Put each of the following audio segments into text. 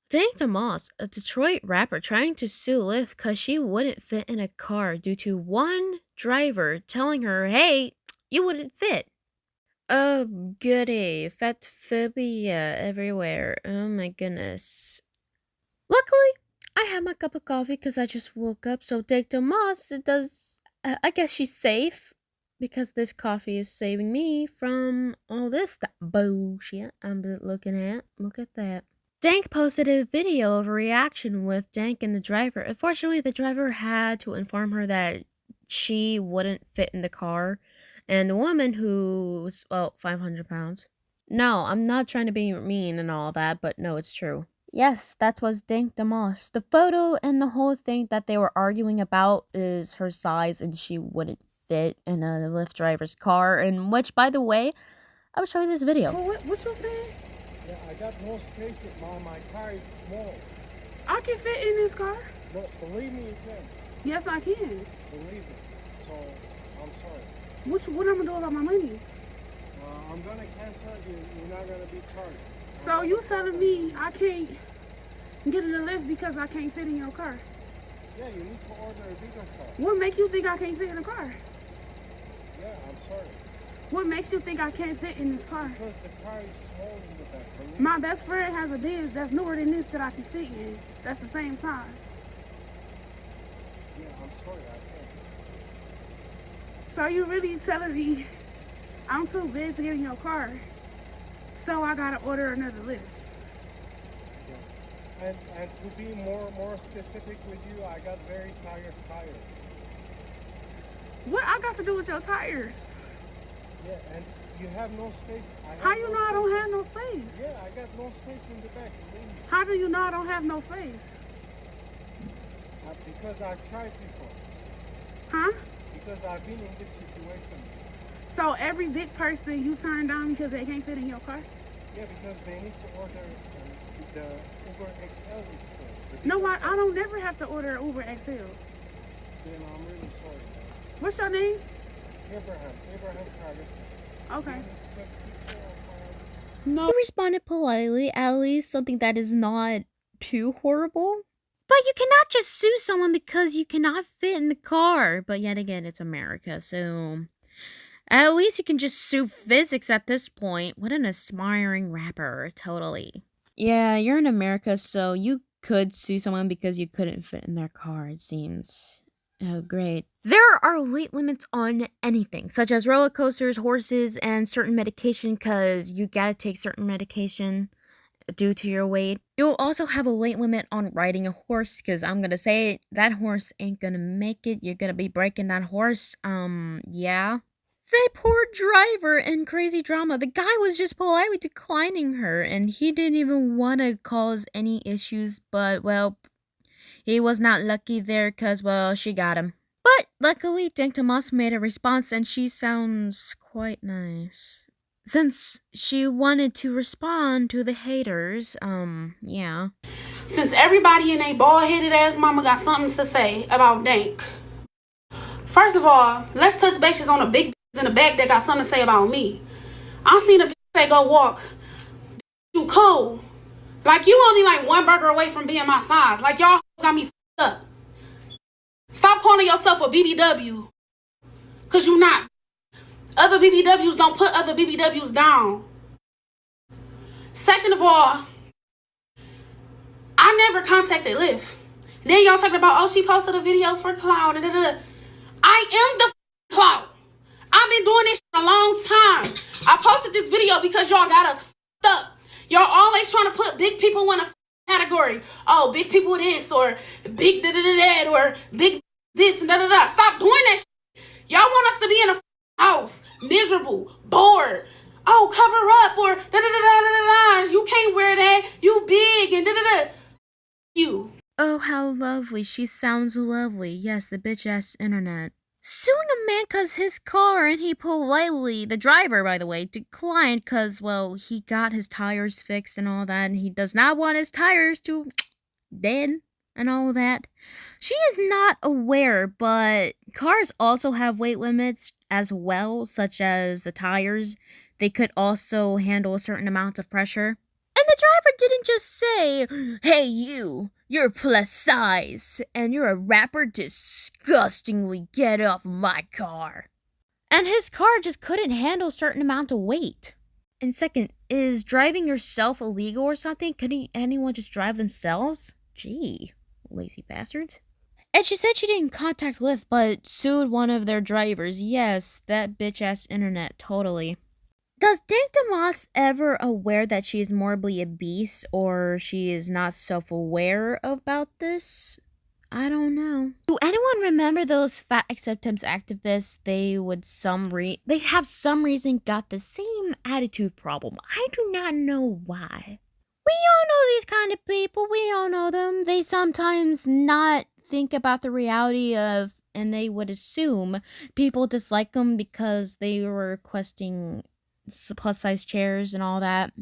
Dank Demoss, a Detroit rapper trying to sue Lyft because she wouldn't fit in a car due to one driver telling her, hey, you wouldn't fit. Oh, goody. Fatphobia everywhere. Oh my goodness. Luckily, I had my cup of coffee because I just woke up, so Dank Demoss, it does. I guess she's safe because this coffee is saving me from all this bullshit I'm looking at. Look at that. Dank posted a video of a reaction with Dank and the driver. Unfortunately, the driver had to inform her that she wouldn't fit in the car. And the woman who's, well, 500 pounds. No, I'm not trying to be mean and all that, but no, it's true. Yes, that was Dank Demoss. The photo and the whole thing that they were arguing about is her size and she wouldn't fit in a Lyft driver's car. And which, by the way, I will show you this video. Oh, what you saying? Yeah, I got no space in my car is small. I can fit in this car. But believe me, you can. Yes, I can. Believe me. So, I'm sorry. What I'm gonna do about my money? I'm gonna cancel you. You're not gonna be charged. So you telling me I can't get in the lift because I can't fit in your car? Yeah, you need to order a bigger car. What makes you think I can't fit in the car? Yeah, I'm sorry. What makes you think I can't fit in this car? Because the car is small in the back. My best friend has a Benz that's newer than this that I can fit in. That's the same size. Yeah, I'm sorry, I can't. So you really telling me I'm too big to get in your car, so I gotta order another lift? Yeah. And to be more specific with you, I got very tired tires. What I got to do with your tires? Yeah, and you have no space. How you know I don't have no space? Yeah, I got no space in the back, believe me. How do you know I don't have no space? Because I've tried before. Huh? Because I've been in this situation. So every big person you turn down because they can't fit in your car? Yeah, because they need to order the Uber XL it's called. No, I don't never have to order Uber XL. Then I'm really sorry, man. What's your name? Abraham Carlos. Okay. No. He responded politely, at least something that is not too horrible. But you cannot just sue someone because you cannot fit in the car. But yet again, it's America, so at least you can just sue physics at this point. What an aspiring rapper, totally. Yeah, you're in America, so you could sue someone because you couldn't fit in their car, it seems. Oh, great. There are weight limits on anything, such as roller coasters, horses, and certain medication, because you gotta take certain medication due to your weight. You'll also have a weight limit on riding a horse, because I'm gonna say it, that horse ain't gonna make it. You're gonna be breaking that horse. Yeah. The poor driver in crazy drama. The guy was just politely declining her, and he didn't even want to cause any issues, but, well, he was not lucky there because, well, she got him. But luckily, Dank Demoss made a response, and she sounds quite nice. Since she wanted to respond to the haters, yeah. Since everybody in a bald-headed ass mama got something to say about Dank. First of all, let's touch bases on the big in the back that got something to say about me. I seen a bitch say go walk. You cool. Like you only like one burger away from being my size. Like y'all got me fucked up. Stop calling yourself a BBW. Cause you not. Other BBWs don't put other BBWs down. Second of all, I never contacted Lyft. Then y'all talking about, oh, she posted a video for clout. I am the clout. I've been doing this a long time. I posted this video because y'all got us fucked up. Y'all always trying to put big people in a category. Oh, big people this or big da-da-da-da or big this and da-da-da. Stop doing that shit. Y'all want us to be in a house, miserable, bored. Oh, cover up or da-da-da-da-da-da. You can't wear that. You big and da-da-da. You. Oh, how lovely. She sounds lovely. Yes, the bitch-ass internet. Suing a man cause his car, and he politely, the driver, by the way, declined cause, well, he got his tires fixed and all that, and he does not want his tires to dead and all that. She is not aware, but cars also have weight limits as well, such as the tires. They could also handle a certain amount of pressure. And the driver didn't just say, "Hey, you're plus size, and you're a rapper, disgustingly get off my car." And his car just couldn't handle a certain amount of weight. And second, is driving yourself illegal or something? Could anyone just drive themselves? Gee, lazy bastards. And she said she didn't contact Lyft, but sued one of their drivers. Yes, that bitch-ass internet, totally. Does Dank Demoss ever aware that she is morbidly obese, or she is not self-aware about this? I don't know. Do anyone remember those fat acceptance activists? They have some reason got the same attitude problem. I do not know why. We all know these kind of people. We all know them. They sometimes not think about the reality of, and they would assume people dislike them because they were requesting plus size chairs and all that.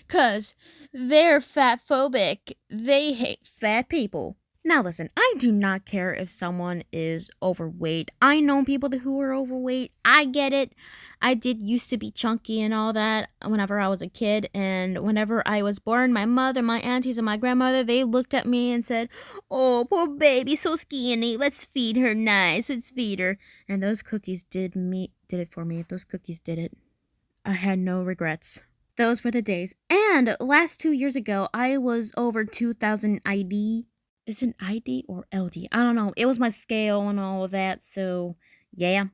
'Cause they're fatphobic. They hate fat people. Now listen, I do not care if someone is overweight. I know people who are overweight. I get it. I did used to be chunky and all that whenever I was a kid. And whenever I was born, my mother, my aunties, and my grandmother, they looked at me and said, "Oh, poor baby, so skinny. Let's feed her nice. Let's feed her." And those cookies did it for me. Those cookies did it. I had no regrets. Those were the days. And last 2 years ago, I was over 2,000 ID. Is it ID or LD? I don't know. It was my scale and all of that, so yeah.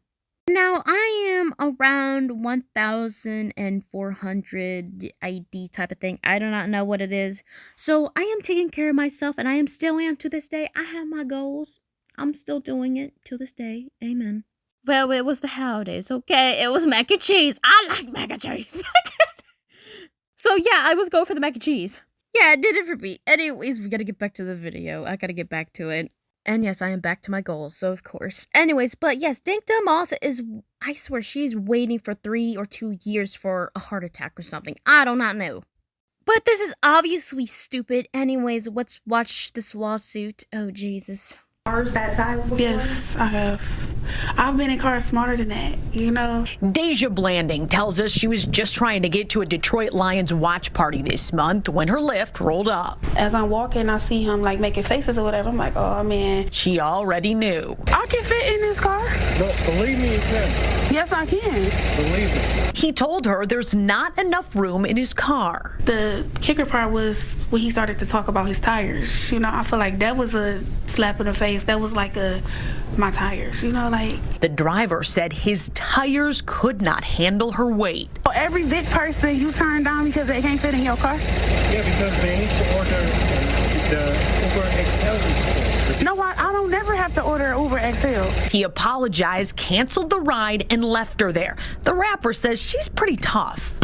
Now I am around 1,400 ID type of thing. I do not know what it is. So I am taking care of myself, and I still am to this day. I have my goals. I'm still doing it to this day. Amen. Well, it was the holidays, okay? It was mac and cheese. I like mac and cheese. So yeah, I was going for the mac and cheese. Yeah, it did it for me. Anyways, we gotta get back to the video. I gotta get back to it. And yes, I am back to my goals, so of course. Anyways, but yes, Dank Demoss is, I swear, she's waiting for 3 or 2 years for a heart attack or something. I do not know. But this is obviously stupid. Anyways, let's watch this lawsuit. Oh, Jesus. Cars that size before? Yes, I have. I've been in cars smarter than that, you know? Deja Blanding tells us she was just trying to get to a Detroit Lions watch party this month when her Lyft rolled up. As I'm walking, I see him like making faces or whatever. I'm like, oh man. She already knew. I can fit in this car. No, believe me, you can. Yes, I can. Believe me. He told her there's not enough room in his car. The kicker part was when he started to talk about his tires. You know, I feel like that was a slap in the face. That was like my tires, you know, like. The driver said his tires could not handle her weight. For every big person you turn down because they can't fit in your car? Yeah, because they need to order the Uber XL. You know what? I don't never have to order Uber XL. He apologized, canceled the ride, and left her there. The rapper says she's pretty tough.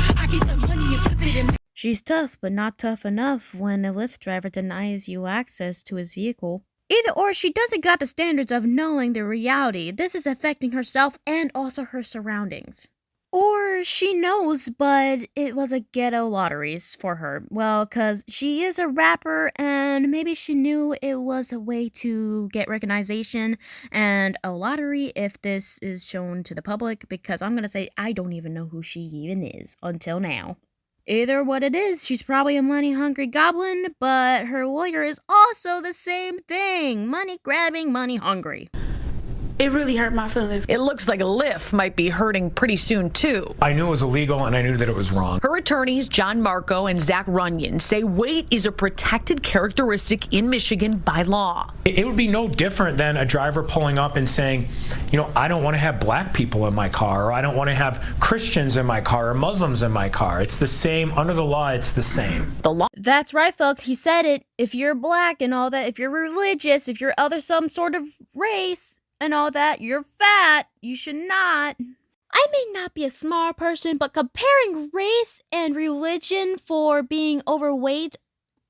She's tough, but not tough enough when a Lyft driver denies you access to his vehicle. Either or, she doesn't got the standards of knowing the reality. This is affecting herself and also her surroundings. Or she knows, but it was a ghetto lotteries for her. Well, because she is a rapper, and maybe she knew it was a way to get recognition and a lottery if this is shown to the public, because I'm going to say I don't even know who she even is until now. Either what it is, she's probably a money-hungry goblin, but her lawyer is also the same thing. Money-grabbing, money-hungry. It really hurt my feelings. It looks like a Lyft might be hurting pretty soon, too. I knew it was illegal, and I knew that it was wrong. Her attorneys, John Marco and Zach Runyon, say weight is a protected characteristic in Michigan by law. It would be no different than a driver pulling up and saying, you know, I don't want to have black people in my car, or I don't want to have Christians in my car, or Muslims in my car. It's the same. Under the law, it's the same. The law. That's right, folks. He said it. If you're black and all that, if you're religious, if you're other some sort of race and all that, you're fat. You should not. I may not be a smart person, but comparing race and religion for being overweight,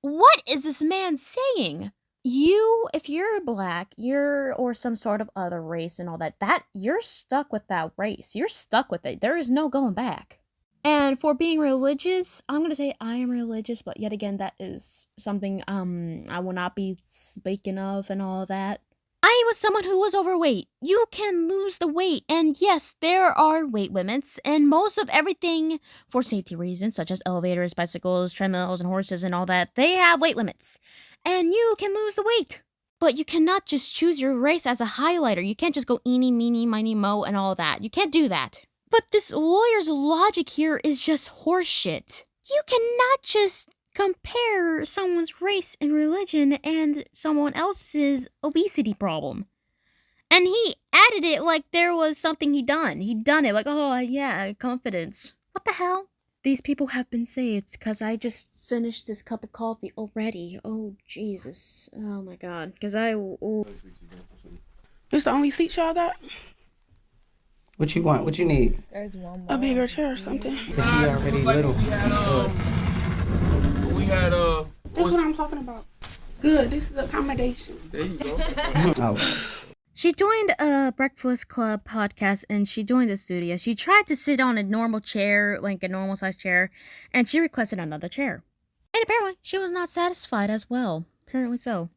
what is this man saying? If you're black, or some sort of other race and all that, you're stuck with that race. You're stuck with it. There is no going back. And for being religious, I'm going to say I am religious, but yet again, that is something I will not be speaking of and all that. I was someone who was overweight. You can lose the weight, and yes, there are weight limits, and most of everything for safety reasons, such as elevators, bicycles, treadmills, and horses and all that, they have weight limits, and you can lose the weight. But you cannot just choose your race as a highlighter. You can't just go eeny, meeny, miny, mo, and all that. You can't do that. But this lawyer's logic here is just horseshit. You cannot just compare someone's race and religion and someone else's obesity problem. And he added it like there was something he'd done. He'd done it like, oh yeah, confidence. What the hell? These people have been saved because I just finished this cup of coffee already. Oh, Jesus. Oh my God. Because It's the only seat y'all got? What you want? What you need? There's one more. A bigger chair or something. Is she already little? We had This is what I'm talking about. Good. This is accommodation. There you go. Oh. She joined a Breakfast Club podcast and she joined the studio. She tried to sit on a normal chair, like a normal size chair, and she requested another chair. And apparently she was not satisfied as well. Apparently so.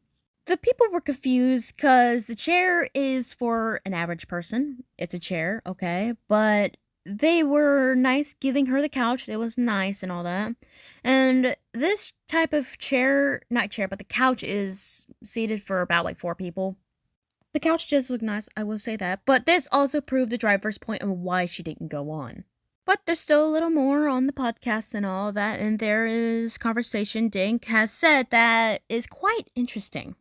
The people were confused because the chair is for an average person. It's a chair, okay? But they were nice giving her the couch. It was nice and all that. And this type of chair, not chair, but the couch is seated for about like 4 people. The couch does look nice, I will say that. But this also proved the driver's point of why she didn't go on. But there's still a little more on the podcast and all that, and there is conversation Dank has said that is quite interesting.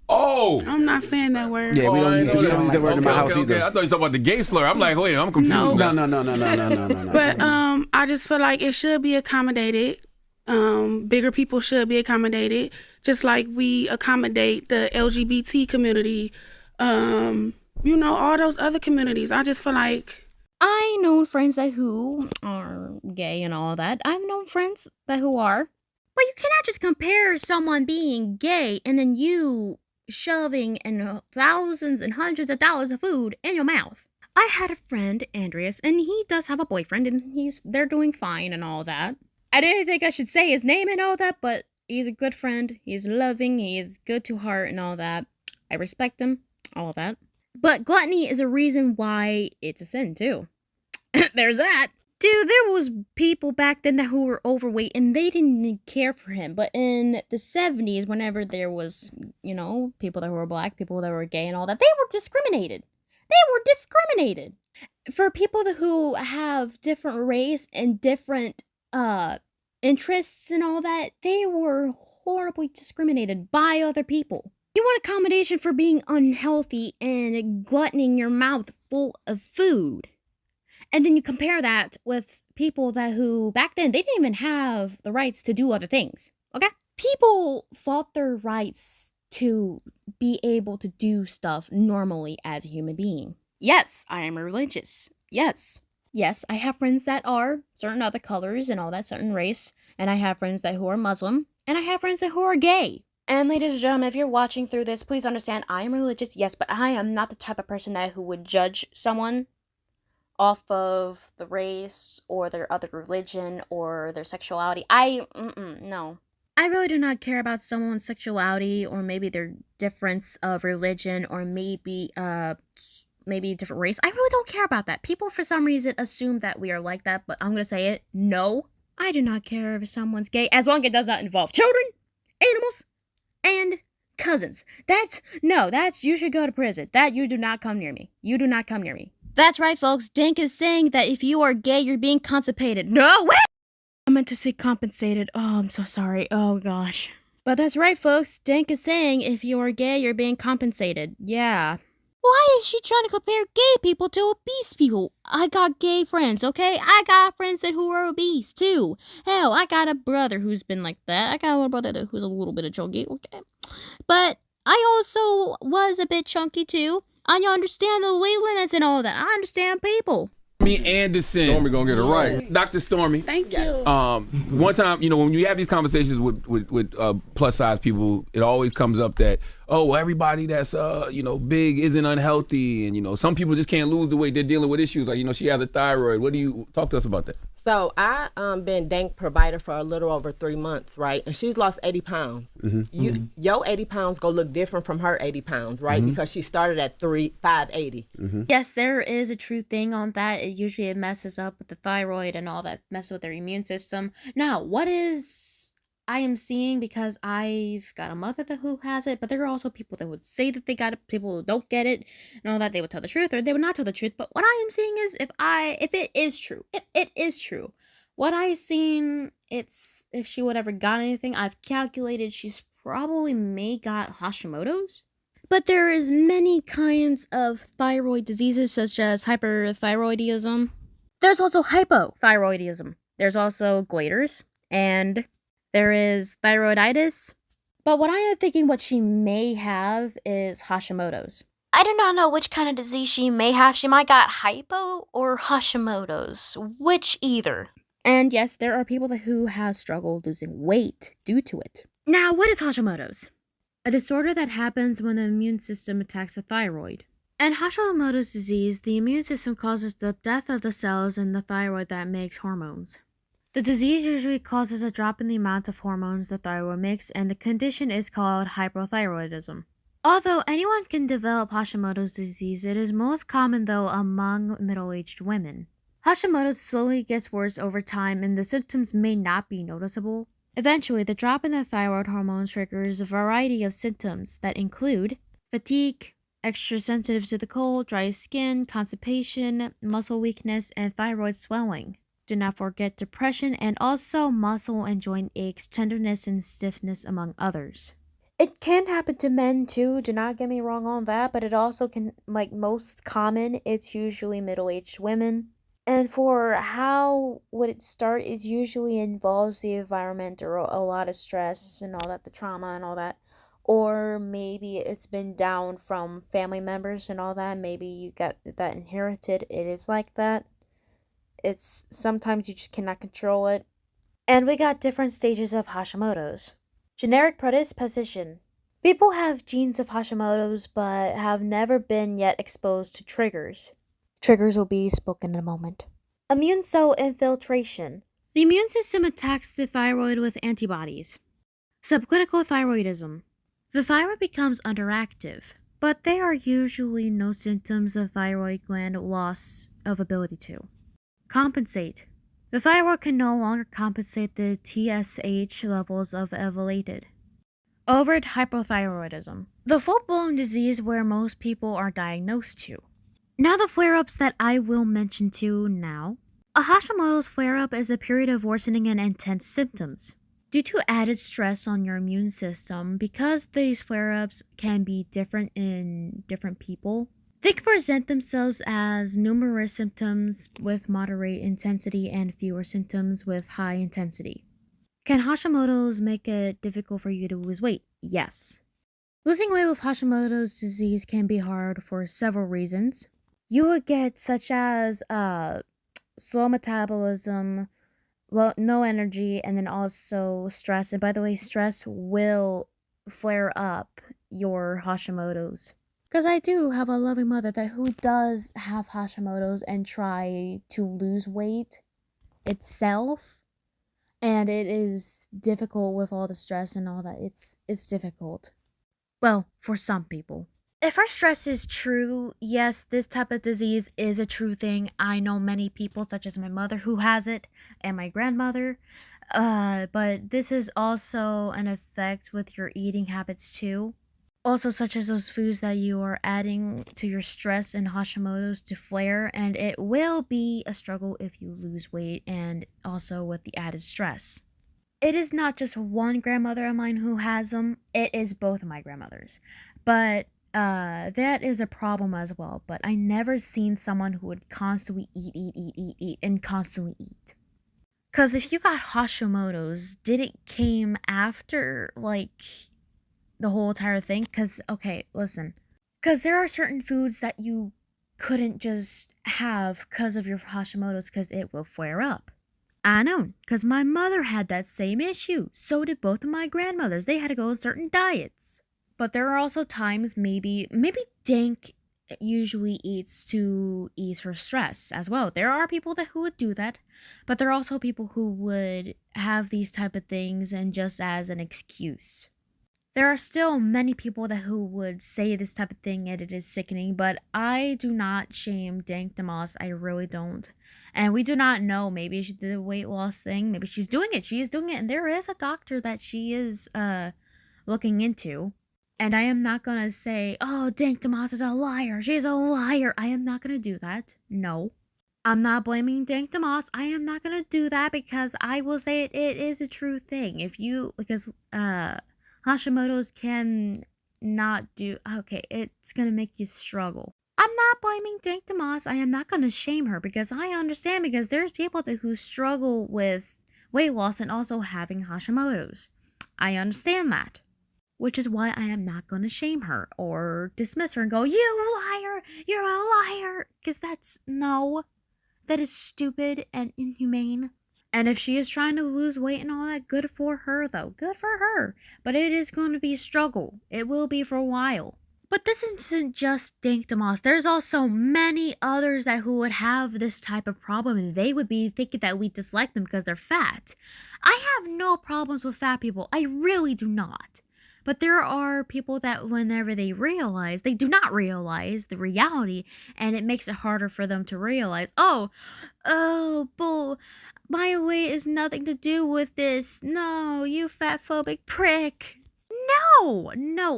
Oh! I'm not saying that word. Yeah, we don't use that word in my house either. I thought you talking about the gay slur. I'm like, wait, I'm confused. No. No. But I just feel like it should be accommodated. Bigger people should be accommodated, just like we accommodate the LGBT community. All those other communities. I just feel like I know friends that who are gay and all that. I've known friends that who are. But you cannot just compare someone being gay and then you shoving in thousands and hundreds of dollars of food in your mouth. I had a friend, Andreas, and he does have a boyfriend and they're doing fine and all that. I didn't think I should say his name and all that, but he's a good friend. He's loving. He is good to heart and all that. I respect him. All of that. But gluttony is a reason why it's a sin, too. There's that. Dude, there was people back then who were overweight and they didn't care for him. But in the 70s, whenever there was, people that were black, people that were gay and all that, they were discriminated. For people who have different race and different interests and all that, they were horribly discriminated by other people. You want accommodation for being unhealthy and gluttoning your mouth full of food. And then you compare that with people who back then, they didn't even have the rights to do other things. Okay? People fought their rights to be able to do stuff normally as a human being. Yes, I am religious. Yes, I have friends that are certain other colors and all that, certain race. And I have friends who are Muslim. And I have friends who are gay. And ladies and gentlemen, if you're watching through this, please understand I am religious, yes, but I am not the type of person who would judge someone off of the race or their other religion or their sexuality. No. I really do not care about someone's sexuality or maybe their difference of religion or maybe different race. I really don't care about that. People for some reason assume that we are like that, but I'm going to say it. No, I do not care if someone's gay as long as it does not involve children, animals, and cousins. You should go to prison. You do not come near me. You do not come near me. That's right, folks. Dank is saying that if you are gay, you're being constipated. No, what? I meant to say compensated. Oh, I'm so sorry. Oh, gosh. But that's right, folks. Dank is saying if you are gay, you're being compensated. Yeah. Why is she trying to compare gay people to obese people? I got gay friends, okay? I got friends who are obese, too. Hell, I got a brother who's been like that. I got a little brother who's a little bit of chunky, okay? But I also was a bit chunky, too. I understand the weight limits and all that. I understand people. Stormy Anderson. Stormy gonna get it right. Dr. Stormy. Thank you. One time, when you have these conversations with plus size people, it always comes up that, everybody that's big isn't unhealthy, and some people just can't lose the weight. They're dealing with issues like she has a thyroid. What do you talk to us about that? So I been Dank provider for a little over 3 months, right? And she's lost 80 pounds. Your 80 pounds go look different from her 80 pounds, right? Because she started at 580. Yes, there is a true thing on that. It messes up with the thyroid and all that, messes with their immune system. Now, what is I am seeing, because I've got a mother who has it, but there are also people that would say that they got it, people who don't get it, and all that, they would tell the truth or they would not tell the truth. But what I am seeing is, if it is true, if it is true, what I've seen, it's if she would ever got anything, I've calculated she's probably may got Hashimoto's. But there is many kinds of thyroid diseases, such as hyperthyroidism. There's also hypothyroidism. There's also goiters, and there is thyroiditis. But what I am thinking what she may have is Hashimoto's. I do not know which kind of disease she may have. She might got hypo or Hashimoto's, which either. And yes, there are people who have struggled losing weight due to it. Now, what is Hashimoto's? A disorder that happens when the immune system attacks the thyroid. In Hashimoto's disease, the immune system causes the death of the cells in the thyroid that makes hormones. The disease usually causes a drop in the amount of hormones the thyroid makes, and the condition is called hypothyroidism. Although anyone can develop Hashimoto's disease, it is most common though among middle-aged women. Hashimoto's slowly gets worse over time, and the symptoms may not be noticeable. Eventually, the drop in the thyroid hormone triggers a variety of symptoms that include fatigue, extra sensitive to the cold, dry skin, constipation, muscle weakness, and thyroid swelling. Do not forget depression and also muscle and joint aches, tenderness, and stiffness, among others. It can happen to men too, do not get me wrong on that, but it also can, like most common, it's usually middle-aged women. And for how would it start, it usually involves the environment or a lot of stress and all that, the trauma and all that. Or maybe it's been down from family members and all that. Maybe you got that inherited. It is like that. It's sometimes you just cannot control it. And we got different stages of Hashimoto's. Generic predisposition. People have genes of Hashimoto's but have never been yet exposed to triggers. Triggers will be spoken in a moment. Immune cell infiltration. The immune system attacks the thyroid with antibodies. Subclinical thyroidism. The thyroid becomes underactive, but there are usually no symptoms of thyroid gland loss of ability to compensate. The thyroid can no longer compensate the TSH levels of elevated. Overt hypothyroidism. The full-blown disease where most people are diagnosed to. Now the flare-ups that I will mention to now. A Hashimoto's flare-up is a period of worsening and intense symptoms due to added stress on your immune system. Because these flare-ups can be different in different people, they can present themselves as numerous symptoms with moderate intensity and fewer symptoms with high intensity. Can Hashimoto's make it difficult for you to lose weight? Yes. Losing weight with Hashimoto's disease can be hard for several reasons. You would get such as slow metabolism, no energy, and then also stress. And by the way, stress will flare up your Hashimoto's. Because I do have a loving mother who does have Hashimoto's and try to lose weight itself. And it is difficult with all the stress and all that. It's difficult. Well, for some people. If our stress is true, yes, this type of disease is a true thing. I know many people, such as my mother, who has it, and my grandmother. But this is also an effect with your eating habits too. Also, such as those foods that you are adding to your stress and Hashimoto's to flare, and it will be a struggle if you lose weight and also with the added stress. It is not just one grandmother of mine who has them, it is both of my grandmothers. But that is a problem as well, but I never seen someone who would constantly eat and constantly eat. Because if you got Hashimoto's, did it came after, like, the whole entire thing? Because, okay, listen. Because there are certain foods that you couldn't just have because of your Hashimoto's because it will flare up. I know, because my mother had that same issue. So did both of my grandmothers. They had to go on certain diets. But there are also times maybe Dank usually eats to ease her stress as well. There are people who would do that, but there are also people who would have these type of things and just as an excuse. There are still many people who would say this type of thing and it is sickening, but I do not shame Dank Demoss. I really don't. And we do not know. Maybe she did a weight loss thing. Maybe she's doing it. She is doing it. And there is a doctor that she is looking into. And I am not going to say, oh, Dank Demoss is a liar. She's a liar. I am not going to do that. No. I'm not blaming Dank Demoss. I am not going to do that because I will say it is a true thing. Because Hoshimoto's can not do, okay, it's going to make you struggle. I'm not blaming Dank Demoss. I am not going to shame her because I understand because there's people who struggle with weight loss and also having Hoshimoto's. I understand that. Which is why I am not going to shame her or dismiss her and go, you liar, you're a liar. Because that is stupid and inhumane. And if she is trying to lose weight and all that, good for her though. Good for her. But it is going to be a struggle. It will be for a while. But this isn't just Dank Demoss. There's also many others who would have this type of problem and they would be thinking that we dislike them because they're fat. I have no problems with fat people. I really do not. But there are people that whenever they realize, they do not realize the reality, and it makes it harder for them to realize, oh, bull, my weight is nothing to do with this. No, you fatphobic prick. No.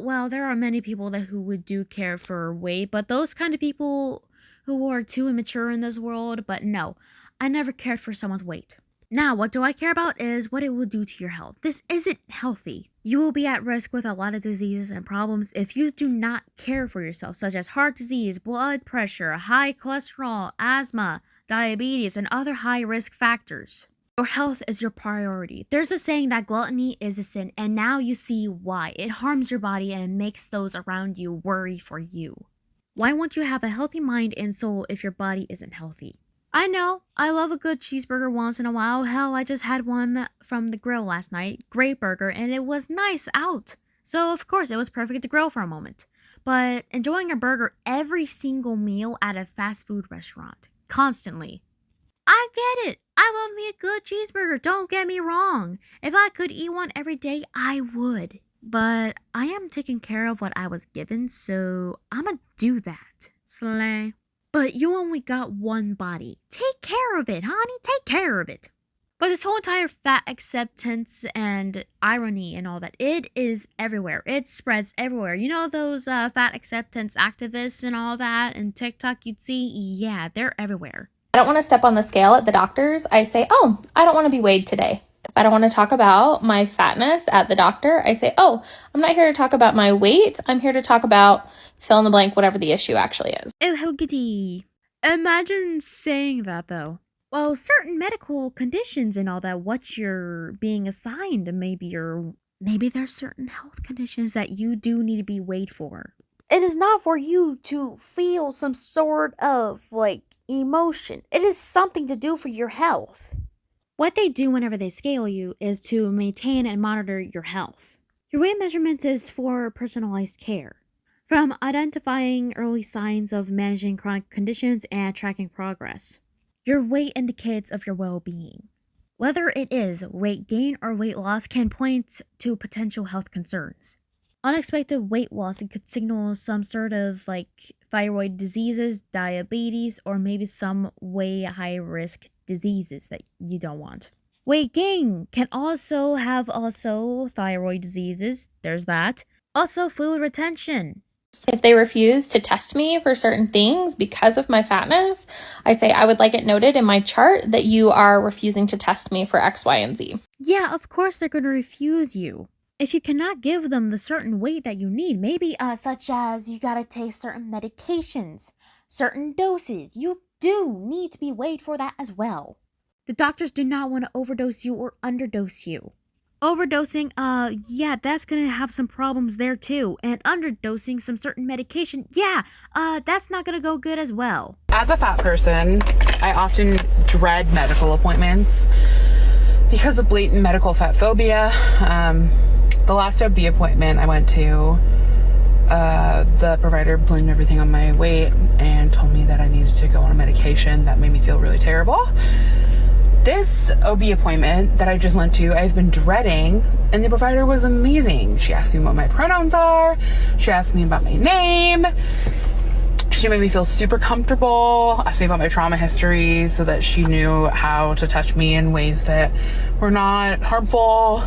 Well, there are many people who would do care for weight, but those kind of people who are too immature in this world, but no, I never cared for someone's weight. Now, what do I care about is what it will do to your health. This isn't healthy. You will be at risk with a lot of diseases and problems if you do not care for yourself, such as heart disease, blood pressure, high cholesterol, asthma, diabetes, and other high-risk factors. Your health is your priority. There's a saying that gluttony is a sin, and now you see why. It harms your body and it makes those around you worry for you. Why won't you have a healthy mind and soul if your body isn't healthy? I know, I love a good cheeseburger once in a while. Hell, I just had one from the grill last night. Great burger, and it was nice out. So, of course, it was perfect to grill for a moment. But enjoying a burger every single meal at a fast food restaurant, constantly. I get it. I love me a good cheeseburger, don't get me wrong. If I could eat one every day, I would. But I am taking care of what I was given, so I'ma do that. Slay. But you only got one body. Take care of it, honey. Take care of it. But this whole entire fat acceptance and irony and all that, it is everywhere. It spreads everywhere. You know those fat acceptance activists and all that and TikTok you'd see? Yeah, they're everywhere. I don't want to step on the scale at the doctor's. I say, oh, I don't want to be weighed today. If I don't want to talk about my fatness at the doctor, I say, oh, I'm not here to talk about my weight. I'm here to talk about fill in the blank, whatever the issue actually is. Oh, how goody. Imagine saying that, though. Well, certain medical conditions and all that, what you're being assigned, maybe there's certain health conditions that you do need to be weighed for. It is not for you to feel some sort of, emotion. It is something to do for your health. What they do whenever they scale you is to maintain and monitor your health. Your weight measurement is for personalized care, from identifying early signs of managing chronic conditions and tracking progress. Your weight indicates of your well-being. Whether it is weight gain or weight loss can point to potential health concerns. Unexpected weight loss could signal some sort of thyroid diseases, diabetes, or maybe some way high-risk diseases that you don't want. Weight gain can also have thyroid diseases. There's that. Also fluid retention. If they refuse to test me for certain things because of my fatness, I say I would like it noted in my chart that you are refusing to test me for X, Y, and Z. Yeah, of course they're going to refuse you. If you cannot give them the certain weight that you need, maybe such as you gotta take certain medications, certain doses, you do need to be weighed for that as well. The doctors do not want to overdose you or underdose you. Overdosing, yeah, that's gonna have some problems there too. And underdosing some certain medication, yeah, that's not gonna go good as well. As a fat person, I often dread medical appointments because of blatant medical fat phobia. The last OB appointment I went to, The provider blamed everything on my weight and told me that I needed to go on a medication that made me feel really terrible. This OB appointment that I just went to, I've been dreading, and the provider was amazing. She asked me what my pronouns are. She asked me about my name. She made me feel super comfortable, asked me about my trauma history so that she knew how to touch me in ways that were not harmful.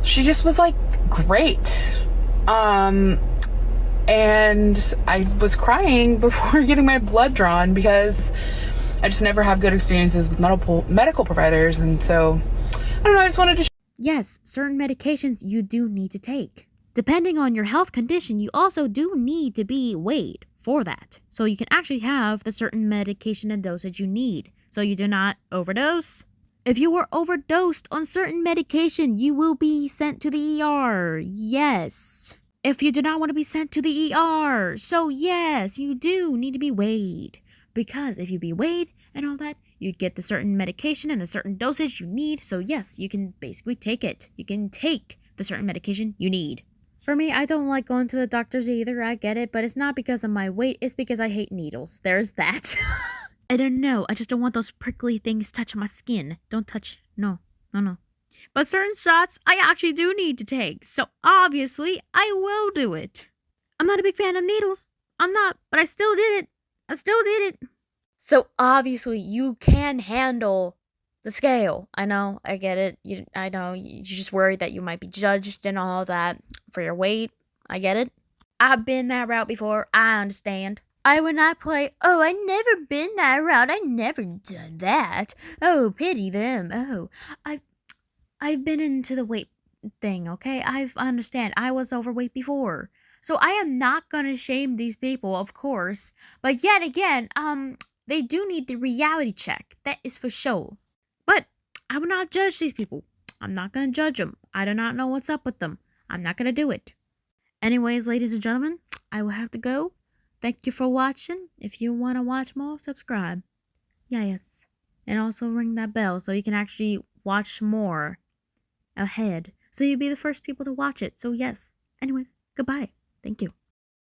She just was like great. And I was crying before getting my blood drawn because I just never have good experiences with medical providers. And so, I don't know, I just wanted to... Yes, certain medications you do need to take. Depending on your health condition, you also do need to be weighed for that. So you can actually have the certain medication and dosage you need, so you do not overdose. If you were overdosed on certain medication, you will be sent to the ER. Yes. If you do not want to be sent to the ER, so yes, you do need to be weighed. Because if you be weighed and all that, you get the certain medication and the certain dosage you need. So yes, you can basically take it. You can take the certain medication you need. For me, I don't like going to the doctors either. I get it, but it's not because of my weight. It's because I hate needles. There's that. I don't know. I just don't want those prickly things touching my skin. Don't touch. No. But certain shots I actually do need to take. So obviously, I will do it. I'm not a big fan of needles. I'm not, but I still did it. So obviously, you can handle the scale. I know, I get it. I know, you're just worried that you might be judged and all that for your weight. I get it. I've been that route before. I understand. I would not play, oh, I never been that route. I never done that. Oh, pity them. Oh, I've been into the weight thing, okay? I understand. I was overweight before. So I am not gonna shame these people, of course. But yet again, they do need the reality check. That is for sure. But I will not judge these people. I'm not gonna judge them. I do not know what's up with them. I'm not gonna do it. Anyways, ladies and gentlemen, I will have to go. Thank you for watching. If you want to watch more, subscribe. Yes. And also ring that bell so you can actually watch more ahead. So you'll be the first people to watch it. So yes. Anyways, goodbye. Thank you.